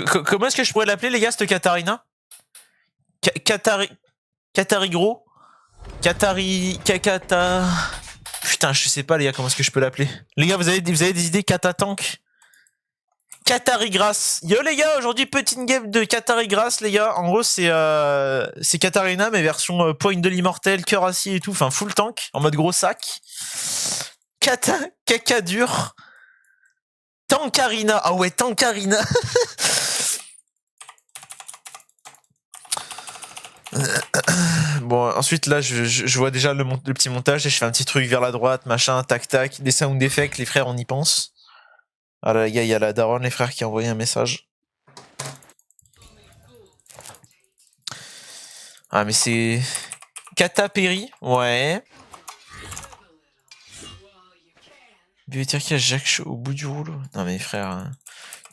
Comment est-ce que je pourrais l'appeler, les gars, cette Katarina? Katari gros? Kakata... Putain, je sais pas, les gars, comment est-ce que je peux l'appeler? Les gars, vous avez des idées? Katatank? Katari Grass. Yo, les gars, aujourd'hui, petite game de Katari Grass, les gars. En gros, c'est Katarina, mais version point de l'immortel, cœur acier et tout. Enfin, full tank, en mode gros sac. Caca dur. Tankarina. Ah ouais, Tankarina. Bon, ensuite là je vois déjà le petit montage et je fais un petit truc vers la droite, machin, tac tac, des sound effects, les frères on y pense. Ah là les gars, il y a la daronne, les frères qui a envoyé un message. Ah mais c'est... Kataperi, ouais. Bibliothèque à Jacques au bout du rouleau. Non mais frère...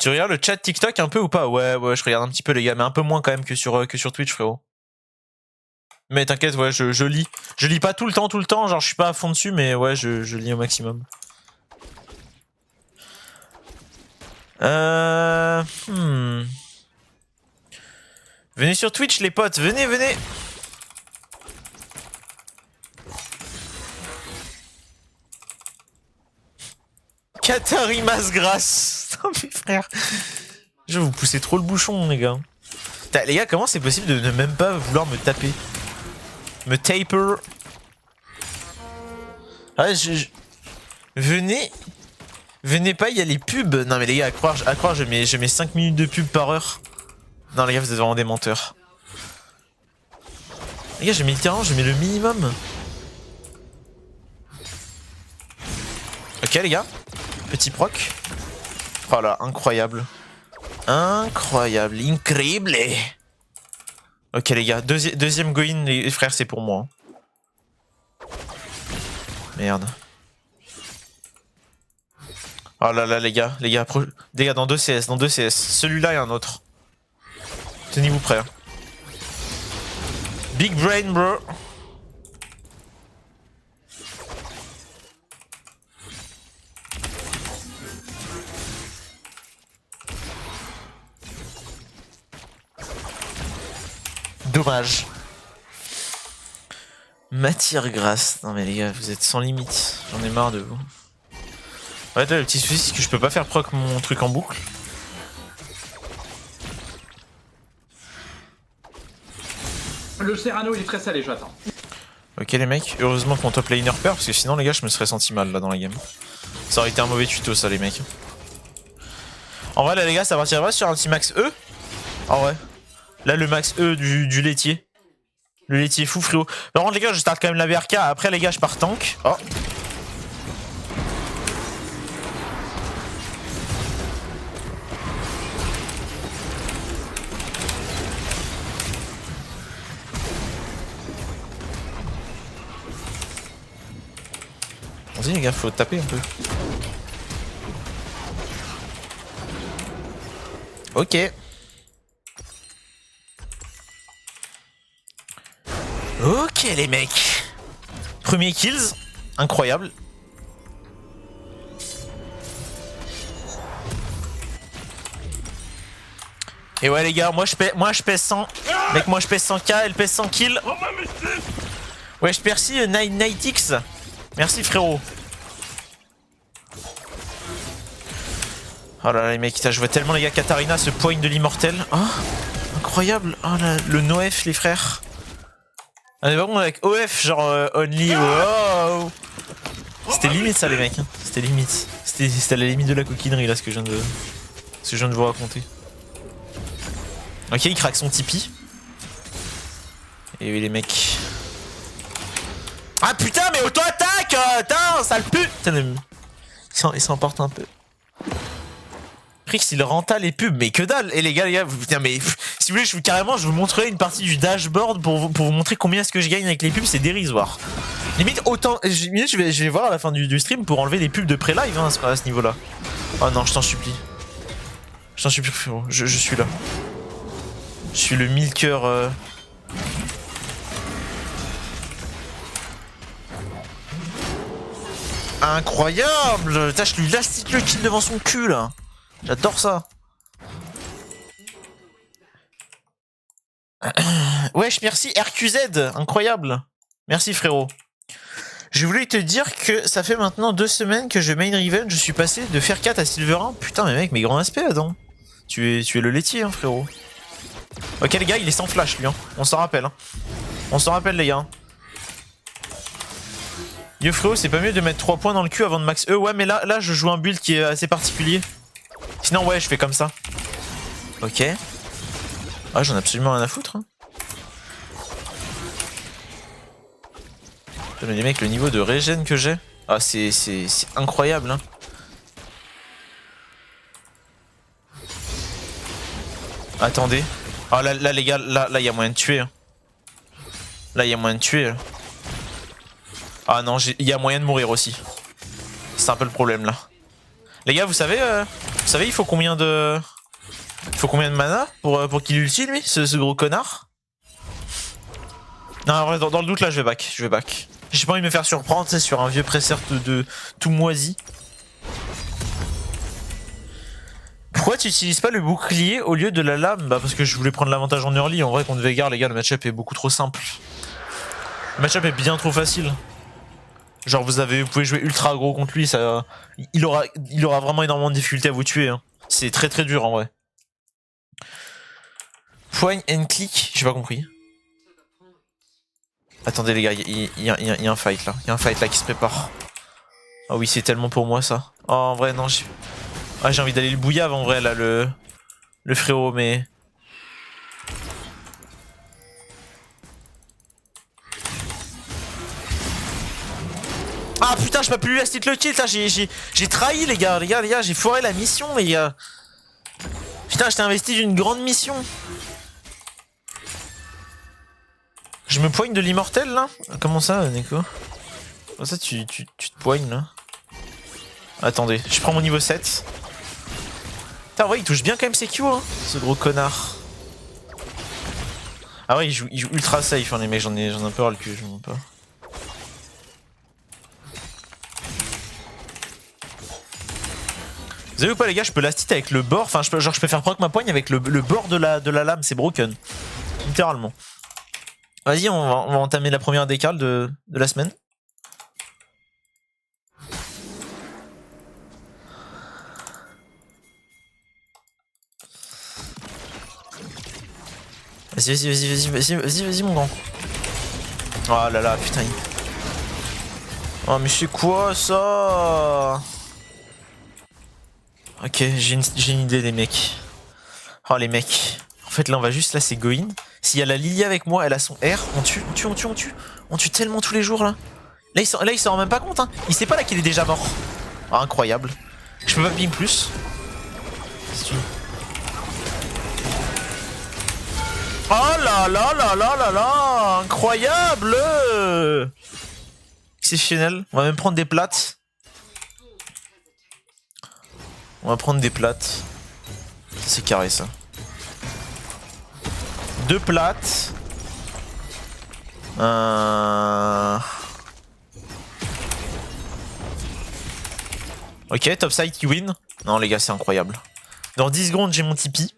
Tu regardes le chat TikTok un peu ou pas? Ouais, je regarde un petit peu les gars, mais un peu moins quand même que sur Twitch frérot. Mais t'inquiète, ouais, je lis. Je lis pas tout le temps, genre je suis pas à fond dessus, mais ouais, je lis au maximum. Venez sur Twitch les potes, venez. Katarimas Grasse. Non mais frère. Je vais vous pousser trop le bouchon les gars. Les gars, comment c'est possible de ne même pas vouloir me taper? Me taper. Ah, Venez pas, il y a les pubs. Non mais les gars, à croire je mets 5 minutes de pub par heure. Non les gars, vous êtes vraiment des menteurs. Les gars, je mets le minimum. Ok les gars, petit proc. Oh là, incroyable. Incroyable, incroyable. Ok les gars, deuxième go-in, les frères, c'est pour moi. Merde. Oh là là les gars, dans 2 CS, celui-là et un autre. Tenez-vous prêts. Hein. Big brain bro. Dommage. Matière grasse. Non mais les gars, vous êtes sans limite. J'en ai marre de vous. Ouais, le petit souci, c'est que je peux pas faire proc mon truc en boucle. Le Serrano, il est très salé, j'attends. Ok les mecs, heureusement que mon top laner perd, parce que sinon les gars, je me serais senti mal là dans la game. Ça aurait été un mauvais tuto ça les mecs. En vrai là les gars, ça partirait sur un petit max E. Ah ouais. Là le max E du laitier. Le laitier fou frérot. Par contre les gars, je start quand même la BRK, après les gars, je pars tank. Oh. Vas-y les gars, faut taper un peu. Ok. Ok les mecs. Premier kills. Incroyable. Et ouais les gars, moi je pèse 100. Mec, moi je pèse 100k, elle pèse 100 kills. Ouais, je merci Nightix. Merci frérot. Oh là là les mecs, je vois tellement les gars Katarina se poigne de l'immortel. Oh, incroyable. Oh là, le NoF les frères. On est vraiment avec OF genre only. Oh. C'était limite ça les mecs. Hein. C'était limite. C'était à la limite de la coquinerie là ce que je viens de vous raconter. Ok, il craque son Tipeee. Et oui les mecs. Ah putain mais auto-attaque. Putain, sale pute. Il s'emporte un peu. Rix il renta les pubs, mais que dalle. Et les gars, putain mais si vous voulez, je vous montrerai une partie du dashboard pour vous montrer combien est-ce que je gagne avec les pubs, c'est dérisoire. Limite autant, je vais voir à la fin du stream pour enlever les pubs de pré-live hein, à ce niveau-là. Oh non, je t'en supplie. Je t'en supplie frérot, je suis là. Je suis le milker. Incroyable. Putain, je lui lastique le kill devant son cul là. J'adore ça. Wesh, merci RQZ, incroyable. Merci frérot. Je voulais te dire que ça fait maintenant 2 semaines que je main Riven, je suis passé de Fer 4 à Silver 1. Putain mais mec, mais grand aspect Adam. Tu es le laitier hein frérot. Ok les gars, il est sans flash lui hein. On s'en rappelle hein. On s'en rappelle les gars. Yo frérot, c'est pas mieux de mettre 3 points dans le cul avant de max E. Ouais mais là je joue un build qui est assez particulier. Sinon ouais je fais comme ça. Ok. Ah j'en ai absolument rien à foutre hein. Mais les mecs, le niveau de régène que j'ai, ah c'est incroyable hein. Attendez. Ah là les gars, là il y a moyen de tuer hein. Là il y a moyen de tuer là. Ah non, il y a moyen de mourir aussi. C'est un peu le problème là. Les gars, vous savez il faut combien de... Il faut combien de mana pour qu'il ulti lui, ce gros connard? Non en vrai, dans le doute là je vais back. J'ai pas envie de me faire surprendre, c'est sur un vieux presseur de tout moisi. Pourquoi tu utilises pas le bouclier au lieu de la lame? Bah parce que je voulais prendre l'avantage en early. En vrai contre Veigar les gars, le match-up est beaucoup trop simple. Le match-up est bien trop facile. Genre vous pouvez jouer ultra gros contre lui, ça, il aura vraiment énormément de difficultés à vous tuer. Hein. C'est très très dur en vrai. Point and click, j'ai pas compris. Attendez les gars, il y a un fight là. Il y a un fight là qui se prépare. Ah oui, c'est tellement pour moi ça. Oh, en vrai, non. J'ai envie d'aller le bouillave en vrai là, le frérot, mais... Ah putain, je peux plus lui stick le kill, j'ai trahi les gars, j'ai foiré la mission les gars. Putain, je t'ai investi d'une grande mission. Je me poigne de l'immortel là? Comment ça, Neko? Comment ça tu te poignes là? Attendez, je prends mon niveau 7. Putain, ouais, il touche bien quand même ses Q, hein, ce gros connard. Ah ouais, il joue ultra safe, hein, les mecs, j'en ai un peu ras le cul, je m'en pas. Vous avez vu ou pas les gars, je peux last hit avec le bord, enfin je peux faire proc ma poigne avec le bord de la lame, c'est broken. Littéralement. Vas-y, on va entamer la première décale de la semaine. Vas-y mon grand. Oh là là, putain. Oh mais c'est quoi ça? Ok, j'ai une idée les mecs. Oh les mecs. En fait là on va juste laisser go in. S'il y a la Lilia avec moi, elle a son R, on tue. On tue tellement tous les jours là. Là il s'en rend même pas compte hein. Il sait pas là qu'il est déjà mort. Oh, incroyable. Je peux pas ping plus. Oh là là là là là là. Incroyable. Exceptionnel. On va même prendre des plates. On va prendre des plates. C'est carré ça. 2 plates. Ok, topside qui win. Non les gars, c'est incroyable. Dans 10 secondes, j'ai mon Tipeee.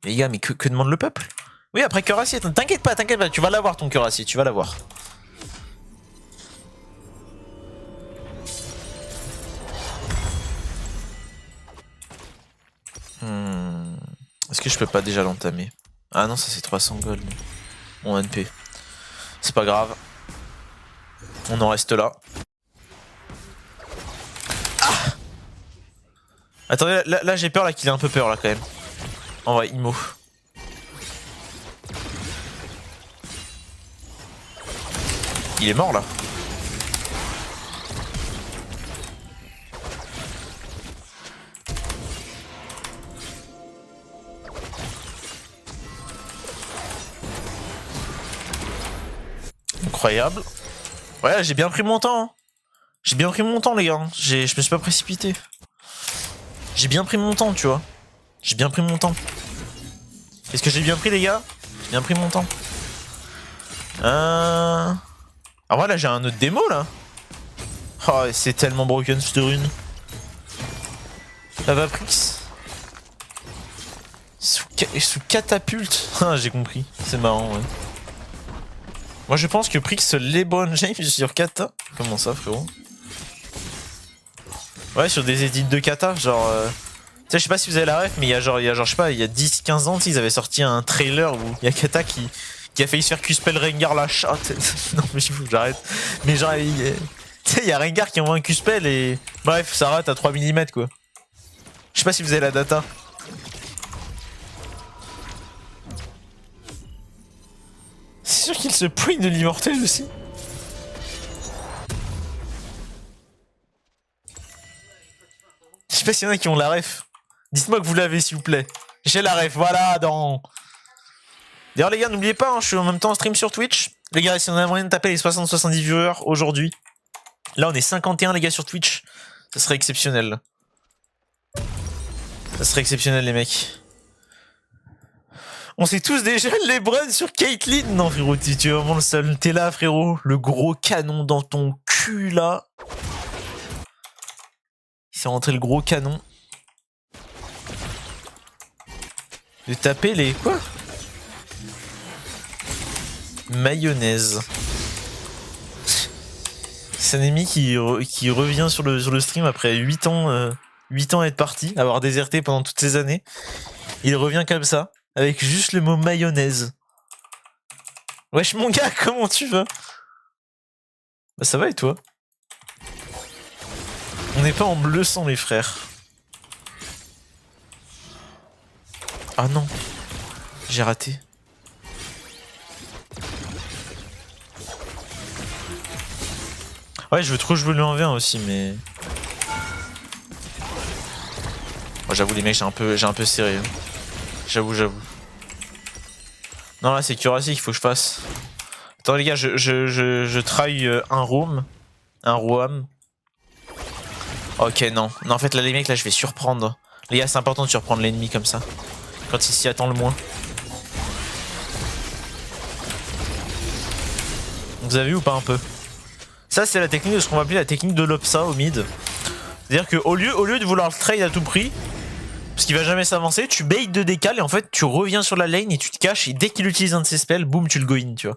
Les gars, mais que demande le peuple? Oui, après cœur acier. T'inquiète pas, tu vas l'avoir ton cœur acier, tu vas l'avoir. Est-ce que je peux pas déjà l'entamer? Ah non, ça c'est 300 gold. Mon NP. C'est pas grave. On en reste là. Ah, attendez, là j'ai peur là qu'il ait un peu peur là quand même. En vrai, Imo. Il est mort là. Incroyable. Ouais, j'ai bien pris mon temps. Hein. J'ai bien pris mon temps, les gars. Je me suis pas précipité. J'ai bien pris mon temps, tu vois. J'ai bien pris mon temps. Qu'est-ce que j'ai bien pris, les gars? J'ai bien pris mon temps. Ah voilà, j'ai un autre démo, là. Oh, c'est tellement broken, cette rune. La Vaprix. Sous catapulte. Ah, j'ai compris. C'est marrant, ouais. Moi, je pense que Prix LeBron James sur kata. Comment ça, frérot? Ouais, sur des édits de kata, genre... Tu sais, je sais pas si vous avez la ref, mais il y a genre, je sais pas, il y a 10-15 ans, ils avaient sorti un trailer où il y a Kata qui a failli se faire Q-Spell Rengar la chatte. Non, mais il faut que j'arrête. Mais genre, tu sais, il y a Rengar qui envoie un Q-Spell et... Bref, ça rate à 3 mm, quoi. Je sais pas si vous avez la data. C'est sûr qu'il se poigne de l'immortel aussi. Je sais pas s'il y en a qui ont la ref. Dites-moi que vous l'avez, s'il vous plaît. J'ai la ref, voilà, dans... D'ailleurs, les gars, n'oubliez pas, hein, je suis en même temps en stream sur Twitch. Les gars, si on a moyen de taper les 60-70 viewers aujourd'hui. Là, on est 51, les gars, sur Twitch. Ça serait exceptionnel. Ça serait exceptionnel, les mecs. On sait tous déjà les bruns sur Caitlyn. Non, frérot, tu es vraiment le seul. T'es là, frérot. Le gros canon dans ton cul, là. Il s'est rentré le gros canon. De taper les... Quoi? Mayonnaise. C'est un ennemi qui revient sur le stream après 8 ans à être parti, avoir déserté pendant toutes ces années. Il revient comme ça, avec juste le mot mayonnaise. Wesh mon gars, comment tu vas? Bah ça va et toi? On n'est pas en bleu sang les frères. Ah non, j'ai raté. Ouais, je veux trop jouer le 1v1 aussi, mais... Oh, j'avoue les mecs, j'ai un peu serré. J'avoue. Non là c'est Curacy qu'il faut que je fasse. Attends les gars, je try un roam. Ok non. Non en fait là les mecs là je vais surprendre. Les gars c'est important de surprendre l'ennemi comme ça. Quand il s'y attend le moins. Vous avez vu ou pas un peu? Ça c'est la technique de ce qu'on va appeler la technique de l'Opsa au mid. C'est-à-dire que au lieu de vouloir le trade à tout prix, parce qu'il va jamais s'avancer, tu bait de décal et en fait tu reviens sur la lane et tu te caches et dès qu'il utilise un de ses spells, boum tu le go in, tu vois.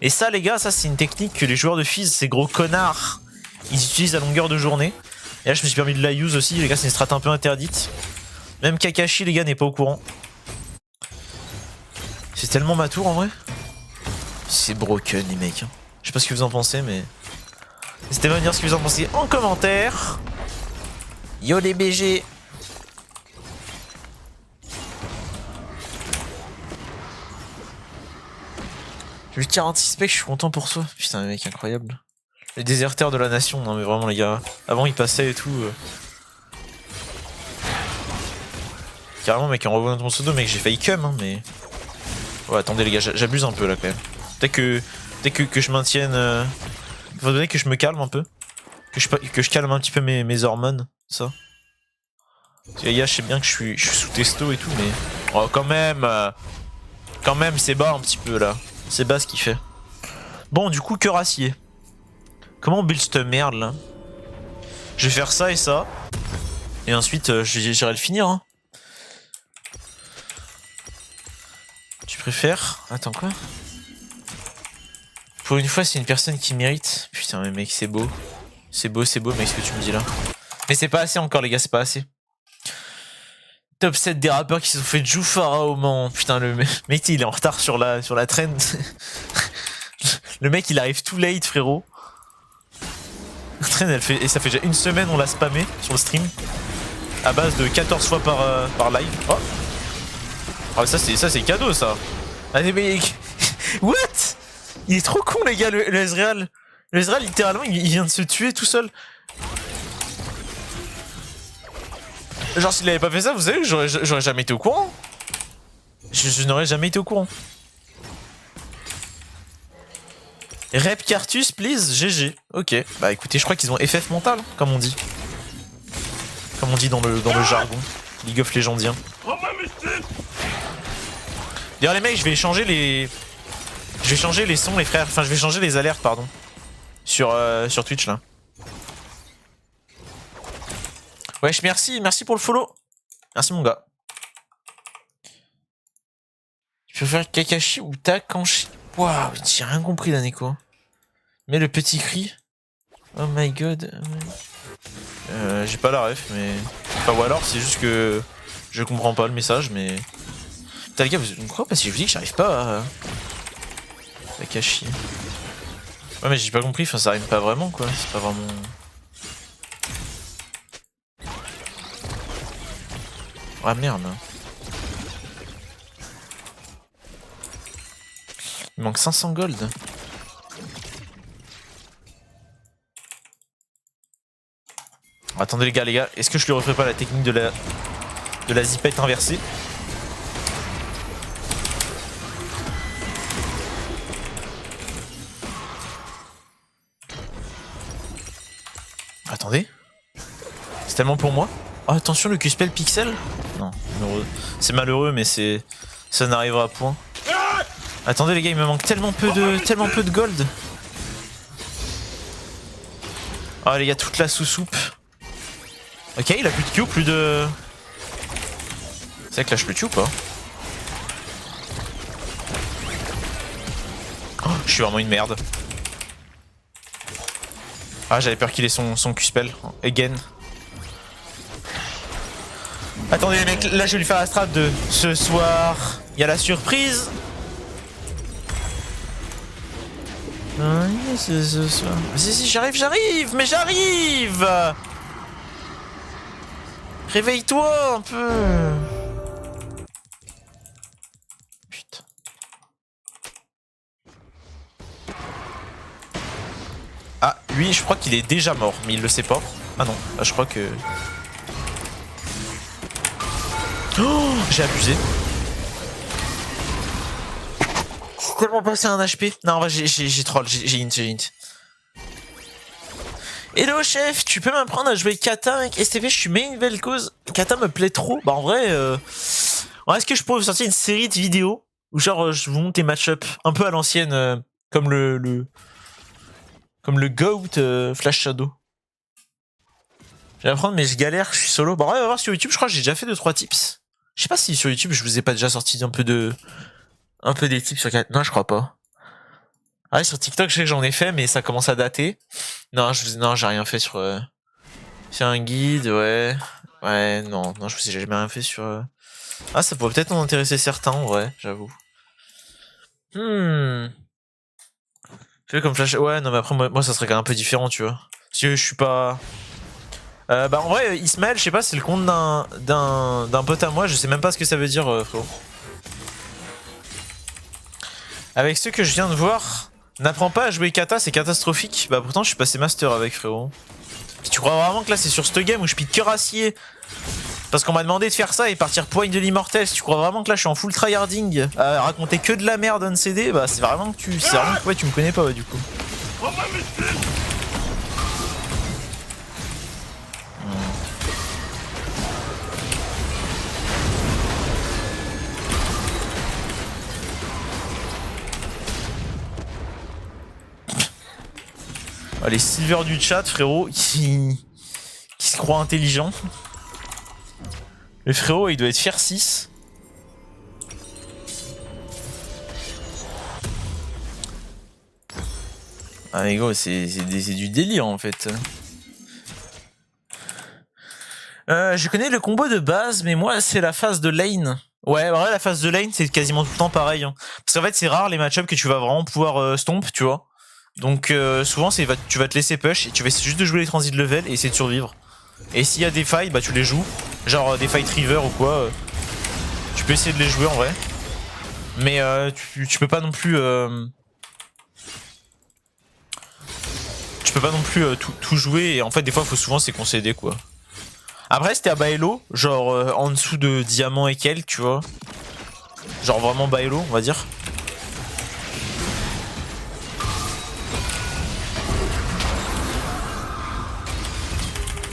Et ça les gars, ça c'est une technique que les joueurs de Fizz, ces gros connards, ils utilisent à longueur de journée. Et là je me suis permis de la use aussi, les gars c'est une strat un peu interdite. Même Kakashi les gars n'est pas au courant. C'est tellement ma tour en vrai. C'est broken les mecs. Je sais pas ce que vous en pensez mais... N'hésitez pas à me dire ce que vous en pensez en commentaire. Yo les BG. J'ai eu 46 specs, je suis content pour toi. Putain, mec, incroyable. Les déserteurs de la nation, non mais vraiment les gars. Avant ils passaient et tout. Carrément, mec, en revoyant ton pseudo, mec, j'ai failli cum, hein, mais. Ouais, attendez les gars, j'abuse un peu là quand même. Peut-être que je maintienne. Faudrait que je me calme un peu. Que je calme un petit peu mes hormones, ça. Parce que les gars, je sais bien que je suis sous testo et tout, mais. Oh, quand même, c'est bas un petit peu là. C'est bas ce qu'il fait. Bon, du coup, cœur acier. Comment on build cette merde là? Je vais faire ça et ça. Et ensuite, j'irai le finir. Hein. Tu préfères... Attends, quoi? Pour une fois, c'est une personne qui mérite. Putain, mais mec, c'est beau. C'est beau, mec, ce que tu me dis là. Mais c'est pas assez encore, les gars, c'est pas assez. Top 7 des rappeurs qui se sont fait Jufara au Mans. Putain, le mec, il est en retard sur la trend. Le mec, il arrive tout late, frérot. La trend, elle fait... Et ça fait déjà une semaine, on l'a spammé sur le stream. À base de 14 fois par live. Oh, ah, ça, c'est cadeau, ça. Allez, mec. What? Il est trop con, les gars, le Ezreal. Le Ezreal, littéralement, il vient de se tuer tout seul. Genre s'il avait pas fait ça, vous savez que j'aurais jamais été au courant. Je n'aurais jamais été au courant. Rep Cartus, please, GG. Ok, bah écoutez, je crois qu'ils ont FF mental, comme on dit. Comme on dit dans le jargon. League of Legendien. D'ailleurs les mecs, je vais changer les sons, les frères. Enfin, je vais changer les alertes, pardon. Sur Twitch, là. Wesh, merci pour le follow. Merci mon gars. Tu veux faire Kakashi ou Takanshi? Waouh, j'ai rien compris là, Neko. Mais le petit cri. Oh my god. J'ai pas la ref, mais. Enfin, ou alors c'est juste que je comprends pas le message, mais. Putain, les gars, vous me croyez parce que je vous dis que j'arrive pas à. Kakashi. Ouais, mais j'ai pas compris, enfin, ça rime pas vraiment quoi. C'est pas vraiment. Ah merde. Il manque 500 gold. Attendez les gars, est-ce que je lui referai pas la technique de la zipette inversée? Attendez. C'est tellement pour moi. Oh, attention, le Q-spell pixel. Non, c'est malheureux, mais ça n'arrivera à point. Attendez les gars, il me manque tellement peu de gold. Ah les gars, toute la sous-soupe. Ok, il a plus de Q, plus de... C'est vrai que là je le tue ou pas? Oh, je suis vraiment une merde. Ah, j'avais peur qu'il ait son Q-spell. Again. Attendez les mecs, là je vais lui faire la strat de ce soir. Il y a la surprise. C'est ce soir. Si, j'arrive, mais j'arrive. Réveille-toi un peu. Putain. Ah, lui, je crois qu'il est déjà mort, mais il le sait pas. Ah non, là, je crois que... Oh, j'ai abusé. C'est tellement passé un HP. Non, en vrai, j'ai troll, j'ai int. Hello chef, tu peux m'apprendre à jouer Kata avec STV, je suis main nouvelle cause. Kata me plaît trop. Bah en vrai, est-ce que je pourrais vous sortir une série de vidéos où genre je vous montre des match-up un peu à l'ancienne, comme le GOAT Flash Shadow. Je vais apprendre mais je galère, je suis solo. Bah on va voir sur YouTube, je crois que j'ai déjà fait 2-3 tips. Je sais pas si sur YouTube je vous ai pas déjà sorti un peu des tips sur Kata. Non, je crois pas. Ah, sur TikTok, je sais que j'en ai fait, mais ça commence à dater. Non, j'ai rien fait sur un guide, ouais. Ouais, non, je vous ai jamais rien fait sur... Ah, ça pourrait peut-être en intéresser certains, en vrai, j'avoue. Je fais comme Flash... Ouais, non, mais après, moi, ça serait quand même un peu différent, tu vois. Parce que je suis pas... bah, en vrai, Ismaël, je sais pas, c'est le compte d'un pote à moi, je sais même pas ce que ça veut dire, frérot. Avec ceux que je viens de voir... N'apprends pas à jouer Kata, c'est catastrophique. Bah pourtant je suis passé master avec frérot. Si tu crois vraiment que là c'est sur ce game où je pique cœur acier parce qu'on m'a demandé de faire ça et partir poigne de l'immortel, si tu crois vraiment que là je suis en full tryharding à raconter que de la merde on CD, bah c'est vraiment que tu me connais pas ouais, du coup. Les silvers du chat, frérot, qui se croit intelligent. Le frérot, il doit être fier 6. Ah mais gros, c'est du délire en fait. Je connais le combo de base, mais moi c'est la phase de lane. Ouais, en vrai la phase de lane c'est quasiment tout le temps pareil. Hein. Parce qu'en fait c'est rare les match-ups que tu vas vraiment pouvoir stomp, tu vois. Donc souvent tu vas te laisser push et tu vas essayer juste de jouer les transits level et essayer de survivre. Et s'il y a des fights, bah tu les joues. Genre des fights river ou quoi. Tu peux essayer de les jouer en vrai. Mais tu peux pas non plus... Tu peux pas non plus tout jouer et en fait des fois faut souvent c'est concéder quoi. Après c'était à Baello, genre en dessous de diamant et quelques tu vois. Genre vraiment Baello on va dire.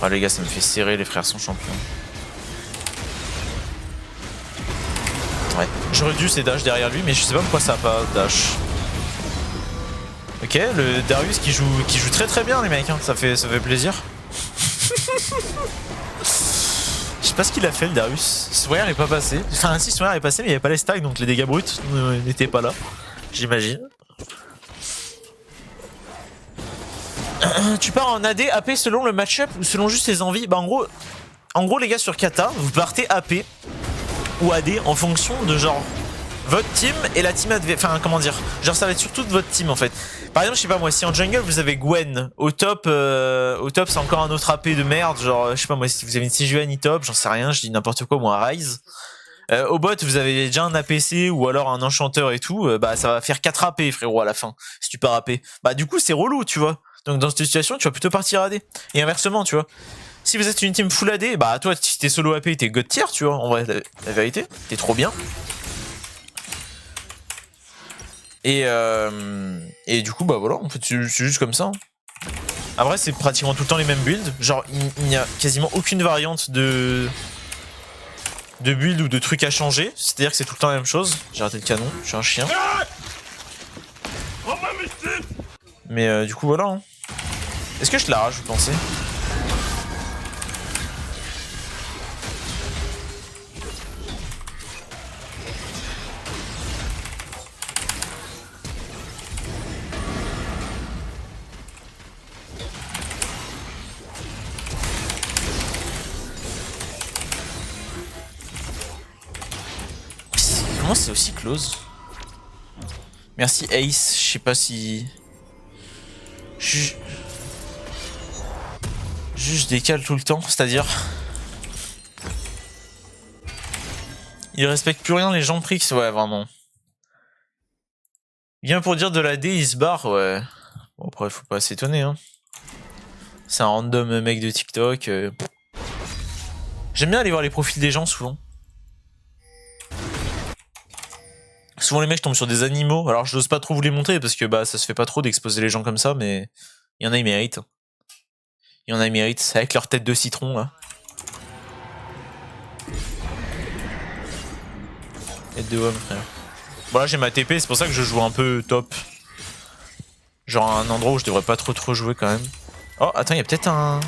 Ah les gars ça me fait serrer, les frères sont champions. Ouais, j'aurais dû c'est dash derrière lui mais je sais pas pourquoi ça a pas dash. Ok, le Darius qui joue très très bien les mecs, hein. ça fait plaisir. Je sais sais pas ce qu'il a fait le Darius. Swear est pas passé. Enfin si Swear est passé mais il n'y avait pas les stacks donc les dégâts bruts n'étaient pas là. J'imagine. Tu pars en AD, AP selon le match-up ou selon juste tes envies? Bah en gros les gars sur Kata, vous partez AP ou AD en fonction de genre votre team et la team adverse. Enfin comment dire, genre ça va être surtout de votre team en fait. Par exemple je sais pas moi, si en jungle vous avez Gwen, au top c'est encore un autre AP de merde, genre je sais pas moi si vous avez une Sejuani top, j'en sais rien, je dis n'importe quoi, ou un Ryze. Au bot vous avez déjà un APC ou alors un enchanteur et tout, bah ça va faire 4 AP frérot à la fin, si tu pars AP. Bah du coup c'est relou tu vois. Donc dans cette situation tu vas plutôt partir AD. Et inversement tu vois. Si vous êtes une team full AD, bah toi si t'es solo AP t'es god tier tu vois, en vrai la vérité, t'es trop bien. Et du coup bah voilà, en fait c'est juste comme ça. Après c'est pratiquement tout le temps les mêmes builds, genre il n'y a quasiment aucune variante de build ou de trucs à changer, c'est-à-dire que c'est tout le temps la même chose. J'ai raté le canon, je suis un chien. Mais du coup voilà. Hein. Est-ce que je te la rage, vous pensez? Comment c'est aussi close? Merci Ace, je sais pas si... Je décale tout le temps, c'est-à-dire... Ils respectent plus rien les gens Prix, ouais vraiment. Il vient pour dire de la D, il se barre, ouais. Bon après faut pas s'étonner hein. C'est un random mec de TikTok. J'aime bien aller voir les profils des gens souvent. Souvent les mecs tombent sur des animaux, alors je n'ose pas trop vous les montrer parce que bah ça se fait pas trop d'exposer les gens comme ça, mais il y en a ils méritent. Il y en a ils méritent, avec leur tête de citron là. Tête de homme frère. Bon là j'ai ma TP, c'est pour ça que je joue un peu top. Genre à un endroit où je devrais pas trop jouer quand même. Oh attends, il y a peut-être un...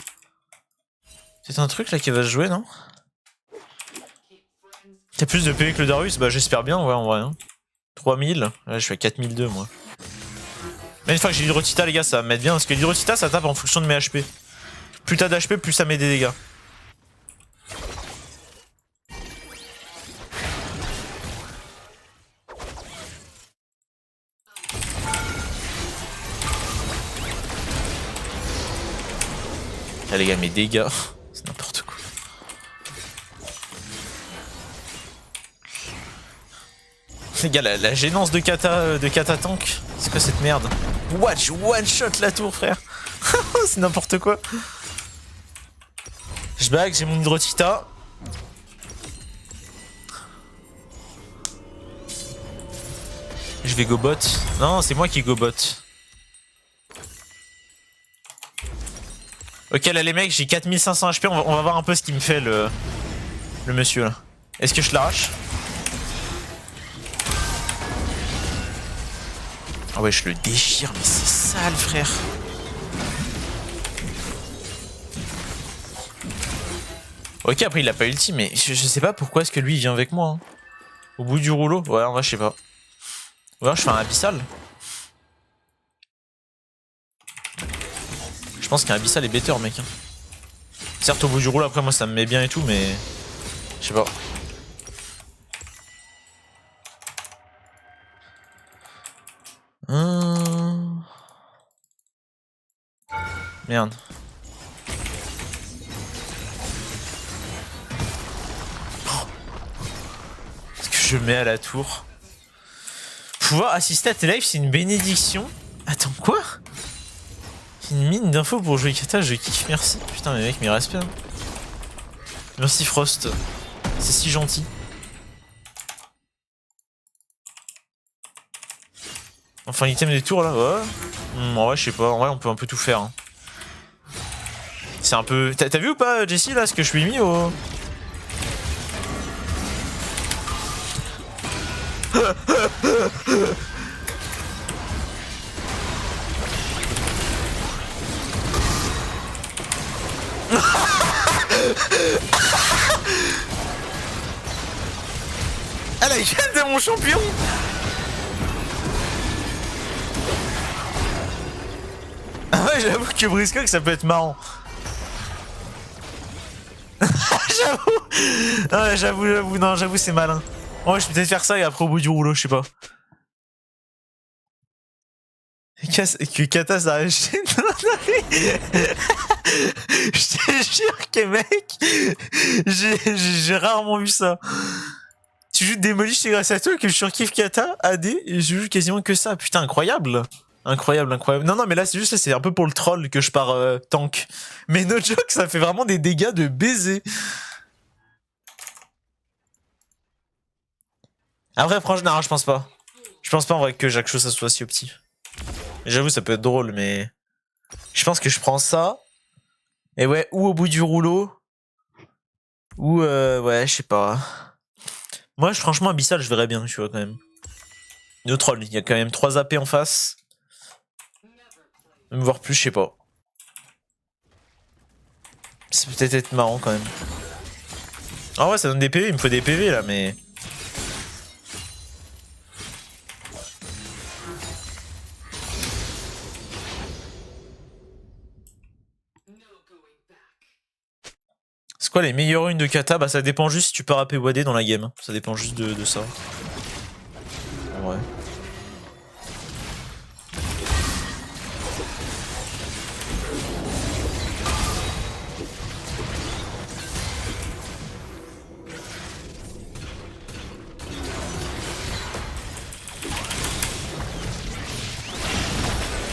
C'est un truc là qui va se jouer non? T'as plus de PV que le Darius? Bah j'espère bien ouais en vrai. Hein. 3000, là je suis à 4002 moi. Mais une fois que j'ai l'hydrotita les gars ça va me mettre bien parce que l'hydrotita ça tape en fonction de mes HP. Plus t'as d'HP plus ça met des dégâts. Là les gars mes dégâts, c'est n'importe quoi. Les gars la gênance de kata tank, c'est quoi cette merde? Watch one shot la tour frère. C'est n'importe quoi. Je back, j'ai mon hydrotita. Je vais go bot. Non c'est moi qui go bot. Ok là les mecs j'ai 4500 HP, on va voir un peu ce qui me fait le monsieur là. Est-ce que je l'arrache? Ah ouais je le déchire mais c'est sale frère. Ok après il a pas ulti mais je sais pas pourquoi est-ce que lui il vient avec moi. Hein. Au bout du rouleau, ouais en vrai je sais pas. Ou alors je fais un abyssal. Je pense qu'un abyssal est better mec. Hein. Certes au bout du rouleau après moi ça me met bien et tout mais... Je sais pas. Merde. Est-ce que je mets à la tour? Pouvoir assister à tes lives c'est une bénédiction. Attends quoi? Une mine d'infos pour jouer kata, je kiffe, merci. Putain mais mec, mes respects. Hein. Merci Frost. C'est si gentil. Enfin l'item des tours là, ouais. En vrai je sais pas, en vrai on peut un peu tout faire. Hein. C'est un peu... T'as vu ou pas Jessie là ce que je lui ai mis au... Ah la gueule de mon champion. Ah ouais, j'avoue que Briscoe ça peut être marrant. J'avoue. Ah ouais, j'avoue, c'est malin. Ouais, je peux peut-être faire ça et après au bout du rouleau, je sais pas. Que Kata ça arrache. Je te jure que mec, j'ai rarement vu ça. Tu joues Démolish, c'est grâce à toi que je surkiffe Kata, AD, et je joue quasiment que ça. Putain, incroyable. Incroyable, incroyable. Non, non, mais là, c'est juste, c'est un peu pour le troll que je pars tank. Mais no joke, ça fait vraiment des dégâts de baiser. Après, franchement, non, je pense pas. Je pense pas en vrai que Jacques Chaud ça soit si petit. J'avoue, ça peut être drôle, mais. Je pense que je prends ça. Et ouais, ou au bout du rouleau. Ou ouais, je sais pas. Moi, franchement, Abyssal, je verrais bien, tu vois, quand même. No troll, il y a quand même 3 AP en face. Même voir plus, je sais pas. Ça peut peut-être être marrant quand même. Ah ouais, ça donne des PV, il me faut des PV là, mais. C'est quoi les meilleures runes de kata? Bah ça dépend juste si tu peux AP WAD dans la game. Ça dépend juste de ça. Ouais.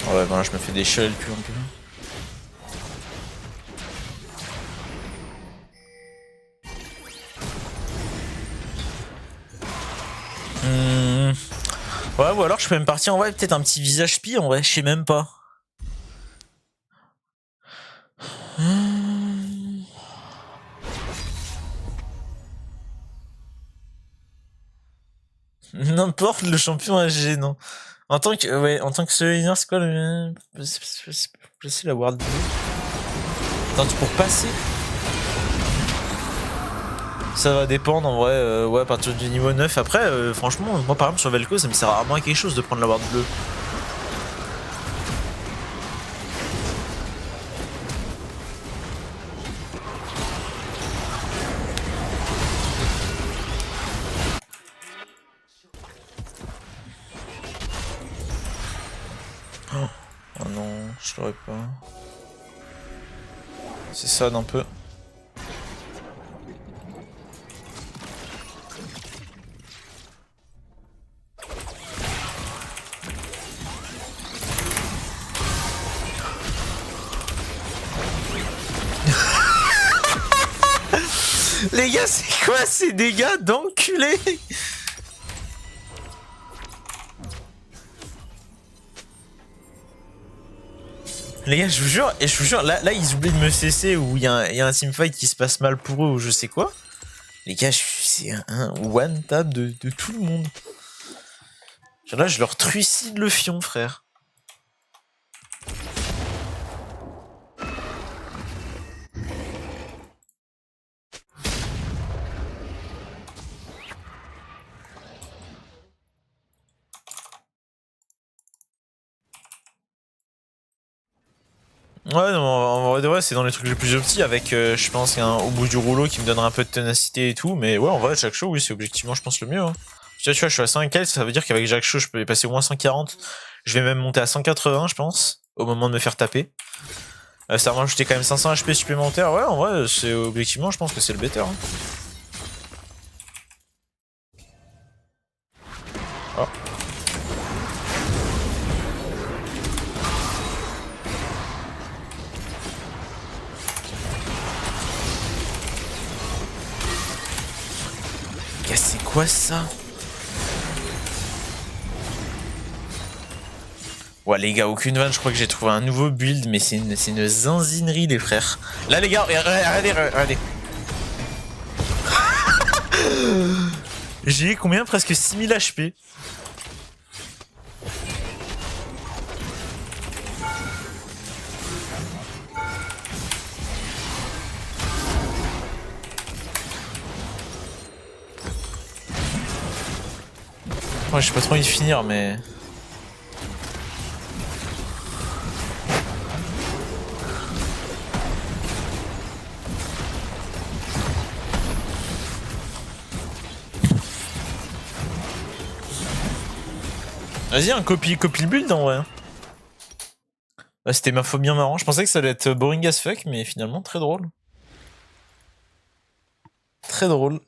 Ouais, ben là je me fais des shells plus en plus. Ouais, ou alors je peux même partir en vrai, peut-être un petit visage pire en vrai, je sais même pas. N'importe le champion AG, non. En tant que, ouais, en tant que souvenir, c'est quoi le. Placer la World Blue. Attends, pour passer. Ça va dépendre en vrai, ouais, à partir du niveau 9. Après, franchement, moi par exemple sur Vel'Koz, ça me sert rarement à quelque chose de prendre la Ward bleue. Oh non, je l'aurais pas. C'est ça d'un peu. Les gars, c'est quoi ces dégâts d'enculé? Les gars, je vous jure, là ils oublient de me cesser ou il y a un teamfight qui se passe mal pour eux ou je sais quoi. Les gars, c'est un one tap de tout le monde. Genre là, je leur trucide le fion, frère. Ouais, non, en vrai de vrai, c'est dans les trucs les plus optis avec, je pense, au bout du rouleau qui me donnera un peu de ténacité et tout. Mais ouais, en vrai, Jacques Chaud, oui, c'est objectivement, je pense, le mieux. Hein. Tu vois, je suis à 100 ça veut dire qu'avec Jacques Chaud, je peux passer au moins 140. Je vais même monter à 180, je pense, au moment de me faire taper. Ça va m'ajouter quand même 500 HP supplémentaires. Ouais, en vrai, c'est objectivement, je pense que c'est le better. Hein. Oh. C'est quoi ça? Ouais les gars, aucune vanne, je crois que j'ai trouvé un nouveau build, mais c'est une zinzinerie les frères. Là les gars, regardez. J'ai combien? Presque 6000 HP. Ouais, j'ai pas trop envie de finir, mais... Vas-y, un copie le build en vrai. Bah, c'était ma fois bien marrant. Je pensais que ça allait être boring as fuck, mais finalement très drôle. Très drôle.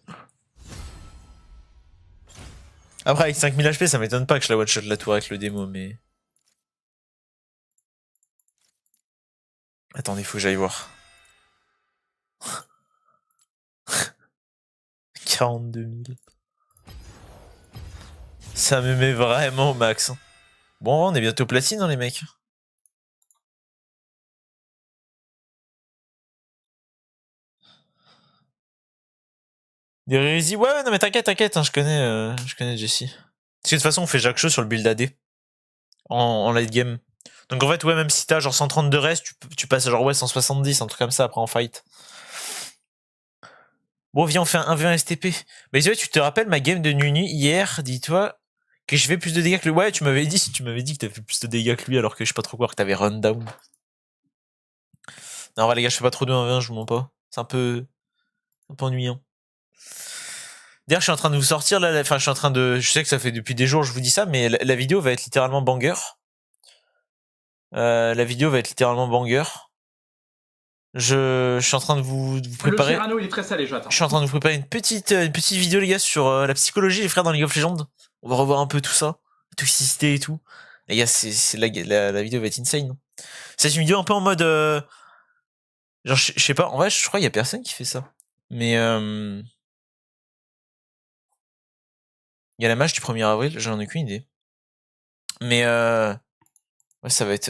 Après, avec 5000 HP, ça m'étonne pas que je la one-shot la tour avec le démo, mais... Attendez, faut que j'aille voir. 42 000. Ça me met vraiment au max. Bon, on est bientôt platine, hein, les mecs. Des hérésies, ouais, non mais t'inquiète, hein, je connais Jesse. Parce que de toute façon, on fait Jacques Chaud sur le build AD. En late game. Donc en fait, ouais, même si t'as genre 130 de reste, tu passes à genre ouais 170, un truc comme ça après en fight. Bon, viens, on fait un 1v1 STP. Mais tu te rappelles ma game de Nunu hier, dis-toi, que je fais plus de dégâts que lui. Ouais, tu m'avais dit que t'as fait plus de dégâts que lui alors que je sais pas trop quoi, que t'avais run down. Non, les gars, je fais pas trop de 1v1, je vous mens pas. C'est un peu ennuyant. D'ailleurs, je suis en train de vous sortir là, enfin, je sais que ça fait depuis des jours, je vous dis ça, mais la vidéo va être littéralement banger. La vidéo va être littéralement banger. Je suis en train de vous préparer. Le Cyrano, il est très salé, j'attends. Je suis en train de vous préparer une petite vidéo, les gars, sur la psychologie des frères dans League of Legends. On va revoir un peu tout ça, la toxicité et tout. Les gars, la vidéo va être insane. C'est une vidéo un peu en mode, genre, je sais pas. En vrai, je crois qu'il y a personne qui fait ça. Mais il y a la match du 1er avril. J'en ai aucune idée. Mais ouais, ça va être